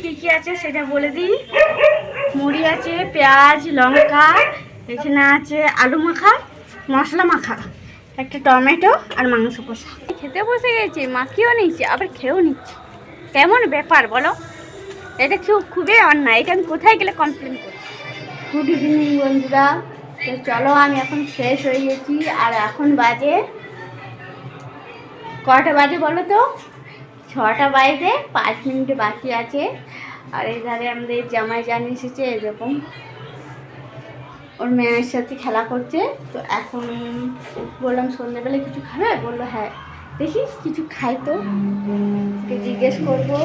কি কি আছে সেটা বলে দিই। মুড়ি আছে, পেঁয়াজ, লঙ্কা, এখানে আছে আলু মাখা, মশলা মাখা, একটা টমেটো আর মাংস কষা। খেতে বসে গেছি, মাখিয়েও নিচ্ছি আবার খেয়েও নিচ্ছি। কেমন ব্যাপার বলো? এটা খুবই অন্যায়। এটা আমি কোথায় গেলে কমপ্লেন করি? গুড ইভিনিং বন্ধুরা। তো চলো, আমি এখন শেষ হয়ে গেছি আর এখন বাজে কটা বাজে বলো তো? 6টা বাজতে 5 মিনিট বাকি আছে। আর এই ধারে আমাদের জামাই জানিয়ে এসেছে, এরকম ওর মেয়ের সাথে খেলা করছে। তো এখন বললাম সন্ধ্যেবেলা কিছু খাবে? বললো হ্যাঁ। দেখি কিছু খাই তো, জিজ্ঞেস করবো।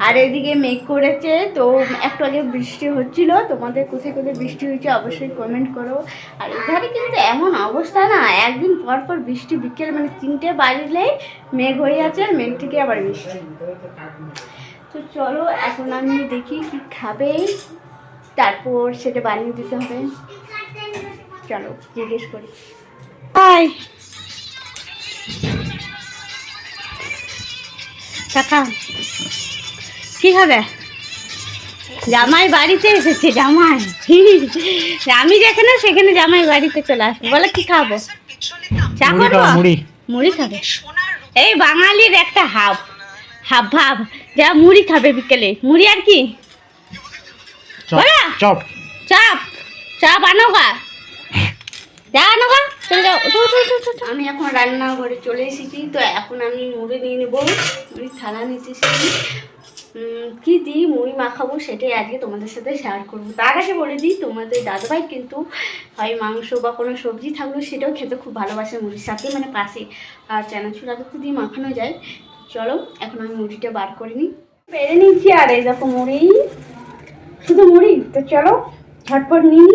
আর এদিকে মেঘ করেছে, তো একটু আগে বৃষ্টি হচ্ছিল। তোমাদের কোথায় কোথায় বৃষ্টি হয়েছে অবশ্যই কমেন্ট করো। আর এধারে কিন্তু এমন অবস্থা না, একদিন পর পর বৃষ্টি, বিকেল মানে 3টে বাজলেই মেঘ হয়ে আছে, আর মেঘ থেকে আবার বৃষ্টি। তো চলো এখন আমি দেখি কি খাবে, তারপর সেটা বানিয়ে দিতে হবে। চলো জিজ্ঞেস করি। হাই কাকা, কি খাবে? জামাই বাড়িতে এসেছে। জামাই আমি যেখানে সেখানে জামাই বাড়িতে চলে আসবো। বলে কি খাবো? চা করবো? মুড়ি খাবে? এই বাঙালির একটা হাব ভাব, যা মুড়ি খাবে বিকেলে। মুড়ি আর কি? চপ চাপ চাপ আনো গা, যা আনো গা, চলে যাও। আমি এখন রান্নাঘরে চলে এসেছি। তো এখন আমি মুড়ি নিয়ে নেবো, মুড়ি থালা নিতে এসেছি। কী দিই মুড়ি মাখাবো সেটাই আজকে তোমাদের সাথে শেয়ার করবো। তার আগে বলে দিই, তোমাদের দাদাভাই কিন্তু হয় মাংস বা কোনো সবজি থাকলেও সেটাও খেতে খুব ভালোবাসে মুড়ির সাথে, মানে পাশে। আর চানাচুর আগে তো দিয়ে মাখানো যায়। চলো এখন আমি মুড়িটা বার করে নিই, বেড়ে নিচ্ছি। আর এই দেখো মুড়ি, শুধু মুড়ি। তো চলো ঝটপট নিই।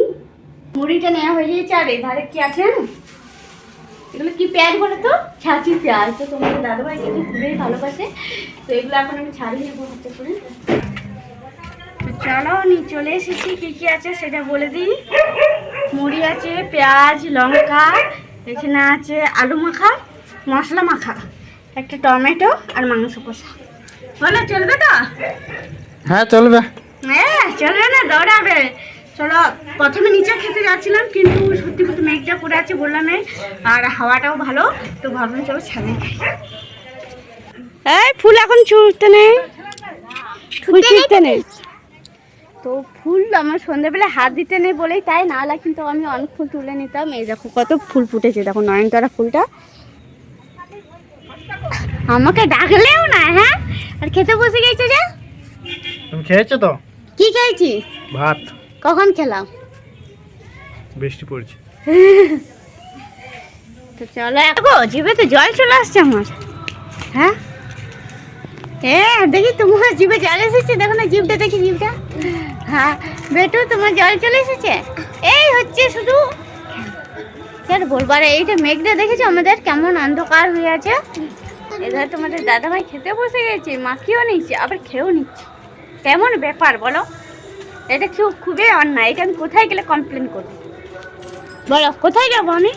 মুড়িটা নেওয়া হয়ে গিয়েছে। আর এই ধারে কি আছে, এগুলো কি পেঁয়াজ বলে তো? ছাঁচি পেঁয়াজ। তো তোমাদের দাদাভাই কিন্তু খুবই ভালোবাসে। তো এগুলো এখন আমি ছাড়িয়ে নেবো হাতে করে। তো চলো চলে এসেছি। কী কী আছে সেটা বলে দিই। মুড়ি আছে, পেঁয়াজ, লঙ্কা, এখানে আছে আলু মাখা, মশলা মাখা, একটা টমেটো আর মাংস কষা। বলো চলবে তো? হ্যাঁ চলবে। হ্যাঁ চলবে না, দৌড়াবে। চলো প্রথমে নিচে খেতে যাচ্ছিলাম, কিন্তু সত্যি বলতে মেঘটা করে আছে বললাম, আর হাওয়াটাও ভালো। তো ভাবলাম চলো ছাদে খাই। এই ফুল এখন ছুটতে নেই, ফুল ছুটতে নেই। তো ফুল আমার সন্ধ্যেবেলা হাত দিতে নেই বলেই তাই, না হলে কিন্তু আমি অনেক ফুল তুলে নিতাম। এই দেখো কত ফুল ফুটেছে, দেখো নয়নতারা ফুলটা। আমাকে ডাকলেও না। হ্যাঁ, আর খেতে বসে গেছে যে। তুমি খেয়েছো তো? কি খেয়েছি? ভাত। কখন খেলাম? বৃষ্টি পড়ছে। তো চলো, জিভে তো জল চলে আসছে আমার। হ্যাঁ দেখি তোমার জিভে জল এসেছে, দেখো না জিভটা, দেখি জিভটা। হ্যাঁ বেটু, তোমার জল চলে এসেছে। এই হচ্ছে শুধু কেন বলবো। আর এইটা মেঘটা দেখেছো আমাদের কেমন অন্ধকার হয়ে আছে। এবার তোমাদের দাদাভাই খেতে বসে গেছে, মাখিয়েও নিচ্ছে আবার খেয়েও নিচ্ছে। কেমন ব্যাপার বলো? এটা খুবই অন্যায়। এটা আমি কোথায় গেলে কমপ্লেন করবো বলো? কোথায় যাবো আমি?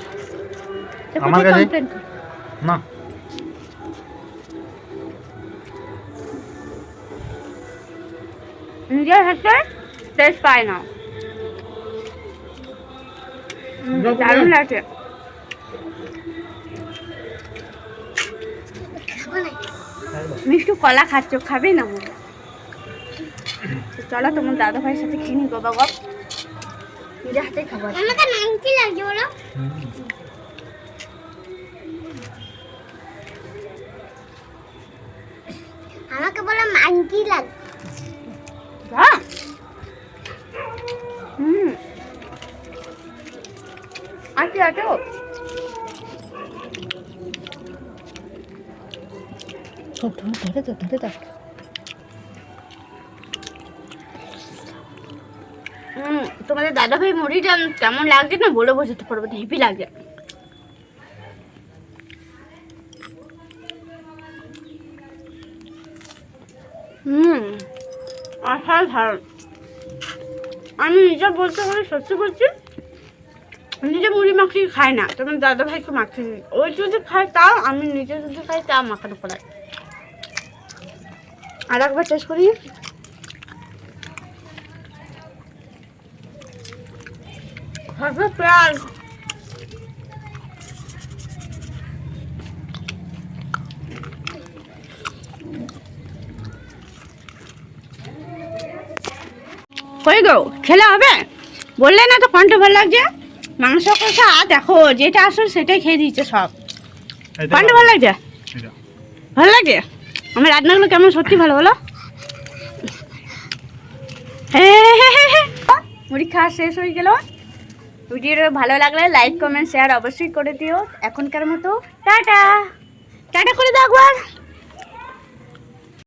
আমার কাছে না। নিজের হাতে টেস্ট পায় না, দারুণ লাগছে। মিষ্টি কলা খাচ্ছ, খাবে না মনে? চলো তোমার দাদা ভাইয়ের সাথে খেয়ে নি বাবা গপ, নিজের হাতে খাবো। আমাকে নাম কি লাগছে বলো? আমাকে বলো মাংকি লাগছে। আচ্ছা আচ্ছা, তোমাদের দাদা ভাই মুড়িটা কেমন লাগছে না বলে বোঝাতে পারবো না, হেভি লাগছে। অসাধারণ। আমি নিজে বলতে পারি, সত্যি বলছি, নিজে মুড়ি মাখিয়ে খাই না, তোমার দাদা ভাইকে মাখিয়ে দিই। ওই যদি খাই তাও, আমি নিজে যদি খাই তাও মাখানো পড়াই। আর একবার টেস্ট করি। পেঁয়াজ কই গো খেলে হবে? বললে না তো কণ্ঠ ভালো লাগছে। মাংস কষা দেখো যেটা আসল সেটাই খেয়ে দিচ্ছে সব। কণ্ঠ ভালো লাগছে? ভালো লাগে? আমার রান্নাগুলো কেমন সত্যি ভালো বলো? মুড়ি খাওয়া শেষ হয়ে গেল। ভিডিওটা ভালো লাগলে লাইক কমেন্ট শেয়ার অবশ্যই করে দিও। এখনকার মতো টাটা টাটা করে দাও একবার।